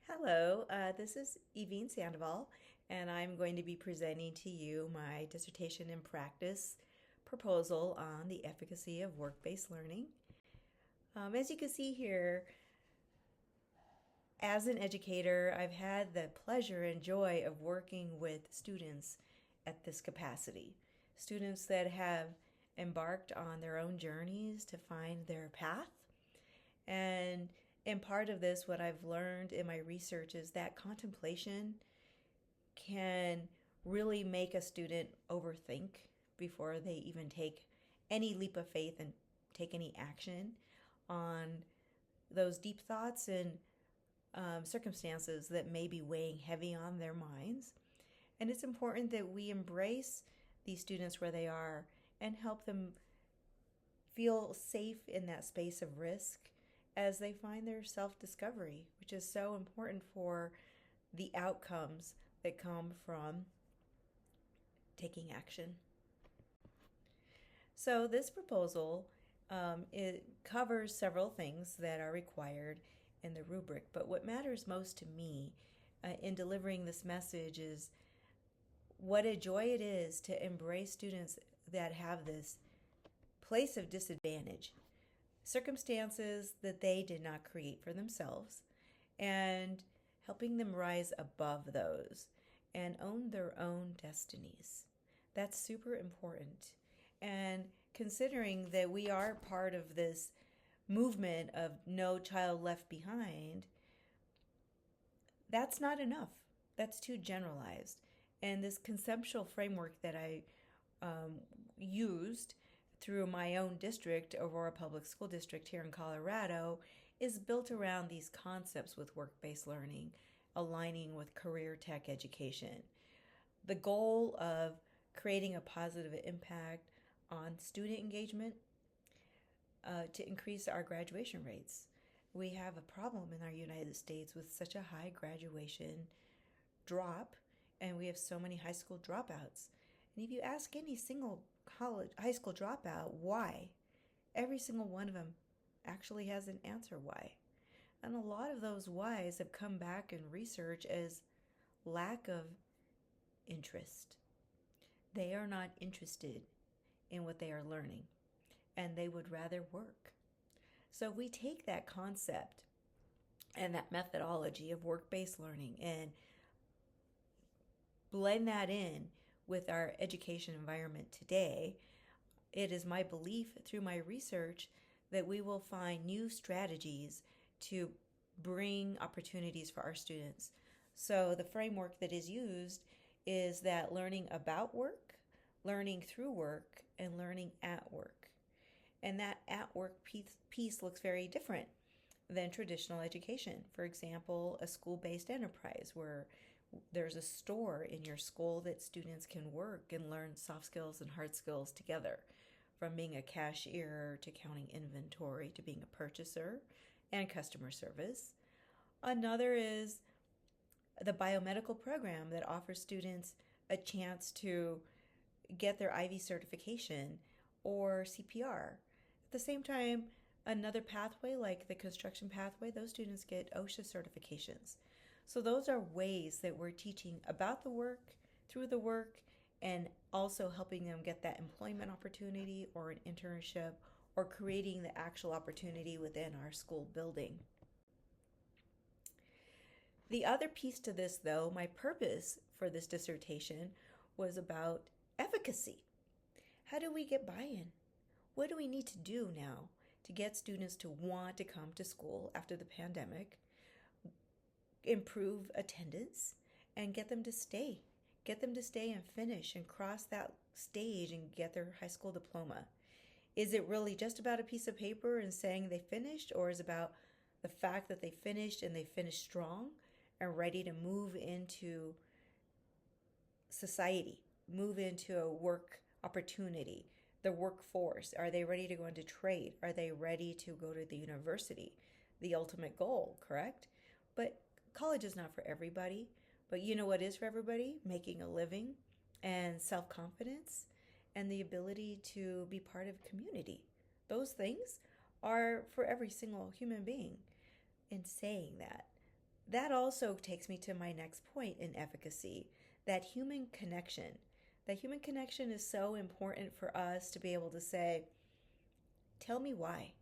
Hello, this is Evine Sandoval, and I'm going to be presenting to you my dissertation in practice proposal on the efficacy of work-based learning. As you can see here, as an educator, I've had the pleasure and joy of working with students at this capacity. Students that have embarked on their own journeys to find their path. And in part of this, what I've learned in my research is that contemplation can really make a student overthink before they even take any leap of faith and take any action on those deep thoughts and circumstances that may be weighing heavy on their minds. And it's important that we embrace these students where they are and help them feel safe in that space of risk as they find their self-discovery, which is so important for the outcomes that come from taking action. So this proposal, it covers several things that are required in the rubric, but what matters most to me in delivering this message is what a joy it is to embrace students that have this place of disadvantage, circumstances that they did not create for themselves, and helping them rise above those and own their own destinies. That's super important. And considering that we are part of this movement of no child left behind, that's not enough. That's too generalized. And this conceptual framework that I used through my own district, Aurora Public School District here in Colorado, is built around these concepts with work-based learning, aligning with career tech education. The goal of creating a positive impact on student engagement to increase our graduation rates. We have a problem in our United States with such a high graduation drop, and we have so many high school dropouts. And if you ask any single high school dropout why, every single one of them actually has an answer why. And a lot of those whys have come back in research as lack of interest. They are not interested in what they are learning, and they would rather work. So we take that concept and that methodology of work-based learning and blend that in with our education environment today. It is my belief through my research that we will find new strategies to bring opportunities for our students. So the framework that is used is that learning about work, learning through work, and learning at work. And that at work piece looks very different than traditional education. For example, a school-based enterprise where there's a store in your school that students can work and learn soft skills and hard skills together, from being a cashier to counting inventory to being a purchaser and customer service. Another is the biomedical program that offers students a chance to get their IV certification or CPR. At the same time, another pathway like the construction pathway, those students get OSHA certifications. So those are ways that we're teaching about the work, through the work, and also helping them get that employment opportunity or an internship or creating the actual opportunity within our school building. The other piece to this, though, my purpose for this dissertation was about efficacy. How do we get buy-in? What do we need to do now to get students to want to come to school after the pandemic, improve attendance, and get them to stay? Get them to stay and finish and cross that stage and get their high school diploma. Is it really just about a piece of paper and saying they finished, or is it about the fact that they finished and they finished strong and ready to move into society, move into a work opportunity, the workforce? Are they ready to go into trade? Are they ready to go to the university? The ultimate goal, correct? But college is not for everybody. But you know what is for everybody? Making a living and self-confidence and the ability to be part of community. Those things are for every single human being. In saying that, That also takes me to my next point in efficacy, that human connection. That human connection is so important for us to be able to say, tell me why.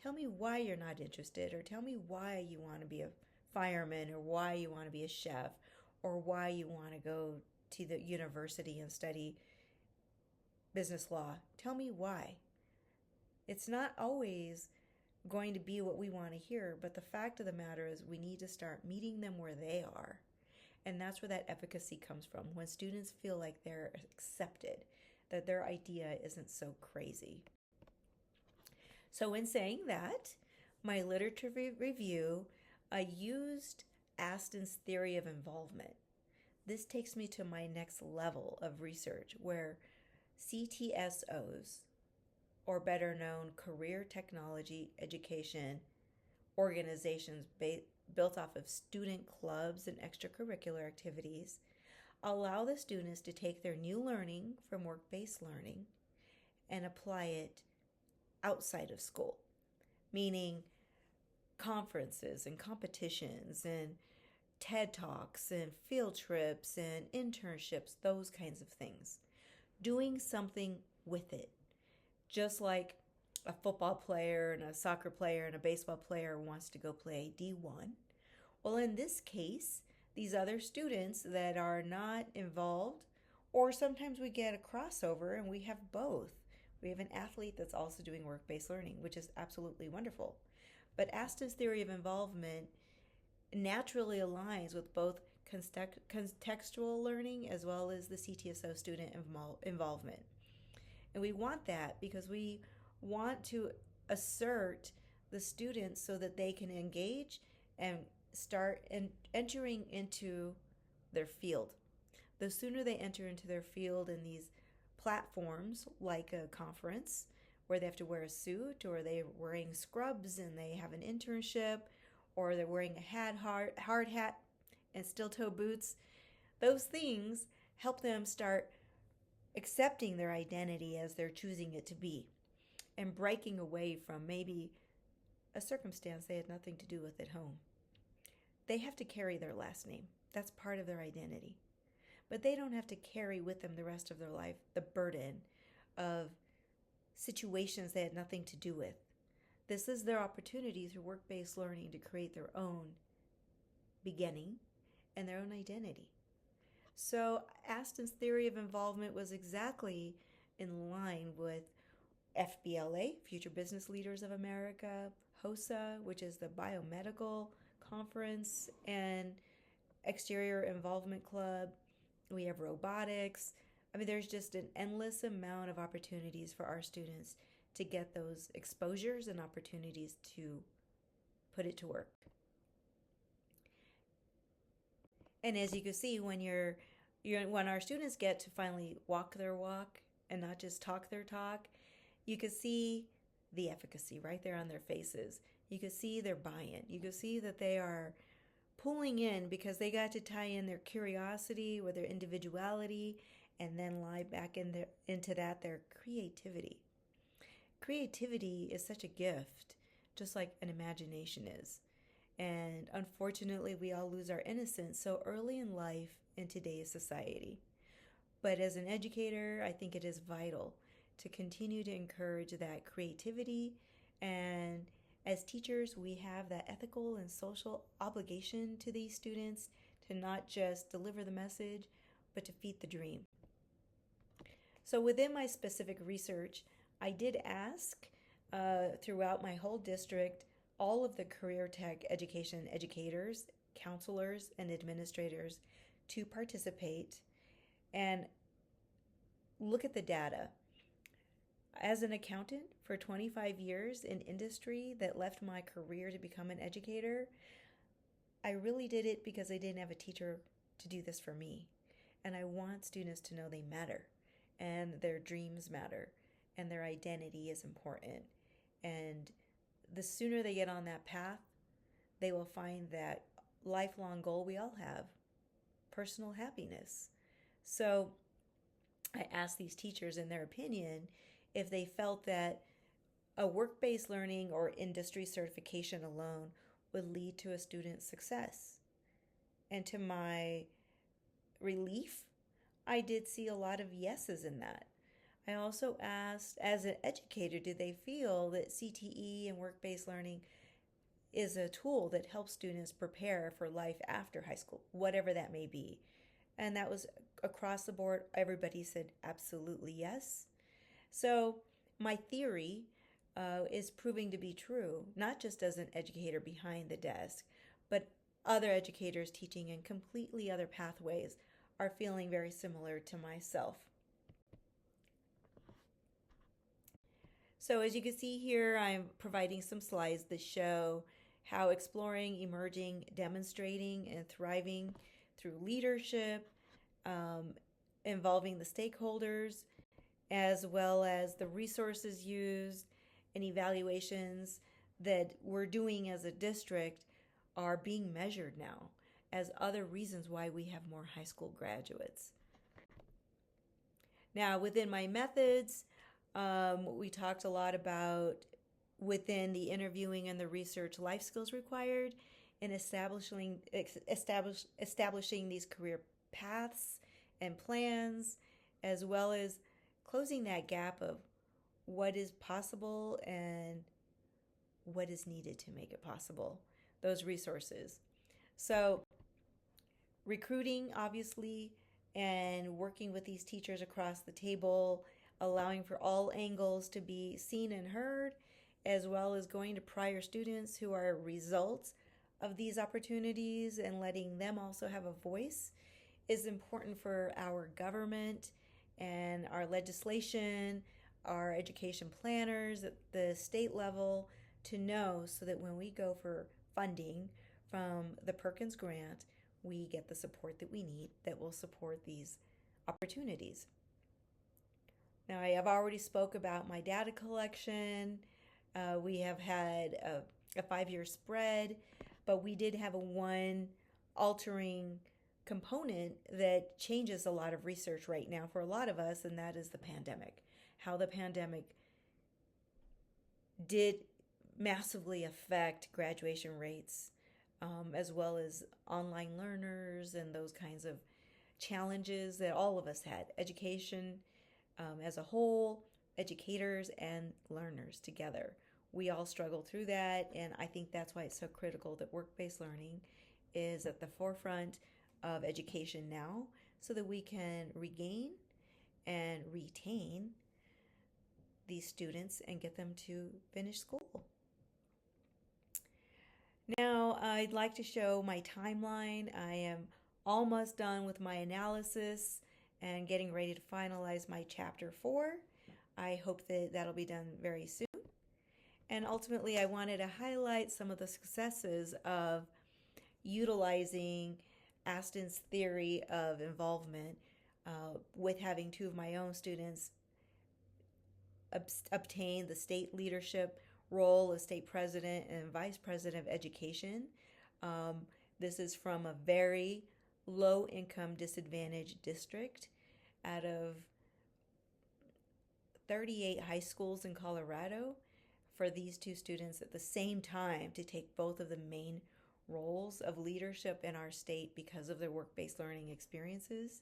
Tell me why you're not interested, or tell me why you want to be a fireman, or why you want to be a chef, or why you want to go to the university and study business law. Tell me why. It's not always going to be what we want to hear, but the fact of the matter is we need to start meeting them where they are. And that's where that efficacy comes from, when students feel like they're accepted, that their idea isn't so crazy. So in saying that, my literature review, I used Aston's theory of involvement. This takes me to my next level of research, where CTSOs, or better known career technology education organizations built off of student clubs and extracurricular activities, allow the students to take their new learning from work-based learning and apply it outside of school, meaning conferences and competitions and TED Talks and field trips and internships, those kinds of things. Doing something with it. Just like a football player and a soccer player and a baseball player wants to go play D1. Well, in this case, these other students that are not involved, or sometimes we get a crossover and we have both. We have an athlete that's also doing work-based learning, which is absolutely wonderful. But Aston's theory of involvement naturally aligns with both contextual learning as well as the CTSO student involvement. And we want that because we want to assert the students so that they can engage and start entering into their field. The sooner they enter into their field in these platforms like a conference where they have to wear a suit, or they're wearing scrubs and they have an internship, or they're wearing a hard hat and steel-toe boots, those things help them start accepting their identity as they're choosing it to be, and breaking away from maybe a circumstance they had nothing to do with at home. They have to carry their last name. That's part of their identity. But they don't have to carry with them the rest of their life the burden of situations they had nothing to do with. This is their opportunity through work-based learning to create their own beginning and their own identity. So Aston's theory of involvement was exactly in line with FBLA, Future Business Leaders of America, HOSA, which is the Biomedical Conference and Exterior Involvement Club. We have robotics. I mean, there's just an endless amount of opportunities for our students to get those exposures and opportunities to put it to work. And as you can see, when our students get to finally walk their walk and not just talk their talk, you can see the efficacy right there on their faces. You can see their buy-in. You can see that they are pulling in because they got to tie in their curiosity with their individuality, and then lie back into that their creativity. Creativity is such a gift, just like an imagination is. And unfortunately, we all lose our innocence so early in life in today's society. But as an educator, I think it is vital to continue to encourage that creativity. And as teachers, we have that ethical and social obligation to these students to not just deliver the message, but to feed the dream. So within my specific research, I did ask throughout my whole district all of the career tech education educators, counselors, and administrators to participate and look at the data. As an accountant for 25 years in industry that left my career to become an educator, I really did it because I didn't have a teacher to do this for me. And I want students to know they matter, and their dreams matter, and their identity is important. And the sooner they get on that path, they will find that lifelong goal we all have, personal happiness. So I asked these teachers, in their opinion, if they felt that a work-based learning or industry certification alone would lead to a student's success. And to my relief, I did see a lot of yeses in that. I also asked, as an educator, did they feel that CTE and work-based learning is a tool that helps students prepare for life after high school, whatever that may be? And that was across the board. Everybody said absolutely yes. So my theory is proving to be true, not just as an educator behind the desk, but other educators teaching in completely other pathways are feeling very similar to myself. So as you can see here, I'm providing some slides that show how exploring, emerging, demonstrating, and thriving through leadership, um, involving the stakeholders, as well as the resources used and evaluations that we're doing as a district are being measured now as other reasons why we have more high school graduates. Now, within my methods, we talked a lot about within the interviewing and the research life skills required in establishing these career paths and plans, as well as closing that gap of what is possible and what is needed to make it possible, those resources. So recruiting, obviously, and working with these teachers across the table, allowing for all angles to be seen and heard, as well as going to prior students who are results of these opportunities and letting them also have a voice is important for our government and our legislation, our education planners at the state level to know, so that when we go for funding from the Perkins grant, we get the support that we need that will support these opportunities. Now, I have already spoke about my data collection. We have had a 5-year spread, but we did have a one altering component that changes a lot of research right now for a lot of us, and that is the pandemic. How the pandemic did massively affect graduation rates, as well as online learners and those kinds of challenges that all of us had. Education as a whole, educators and learners together. We all struggled through that, and I think that's why it's so critical that work-based learning is at the forefront of education now, so that we can regain and retain these students and get them to finish school. Now, I'd like to show my timeline. I am almost done with my analysis and getting ready to finalize my chapter 4. I hope that that'll be done very soon. And ultimately, I wanted to highlight some of the successes of utilizing Aston's theory of involvement with having 2 of my own students obtain the state leadership role as state president and vice president of education. This is from a very low income disadvantaged district out of 38 high schools in Colorado, for these 2 students at the same time to take both of the main roles of leadership in our state because of their work-based learning experiences,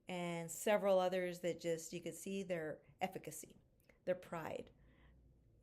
and several others that just, you could see their efficacy, their pride.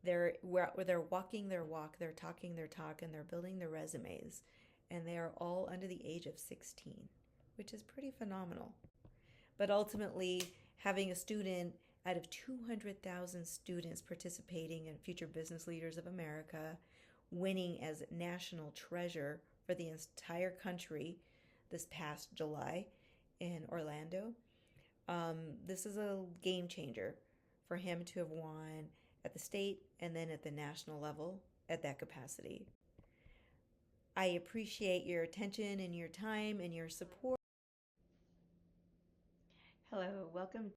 They're walking their walk, they're talking their talk, and they're building their resumes. And they are all under the age of 16, which is pretty phenomenal. But ultimately, having a student out of 200,000 students participating in Future Business Leaders of America, winning as national treasure for the entire country this past July in Orlando, this is a game changer for him to have won at the state and then at the national level at that capacity. I appreciate your attention and your time and your support. Hello, welcome.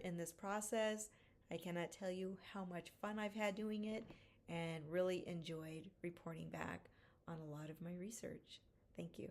in this process. I cannot tell you how much fun I've had doing it and really enjoyed reporting back on a lot of my research. Thank you.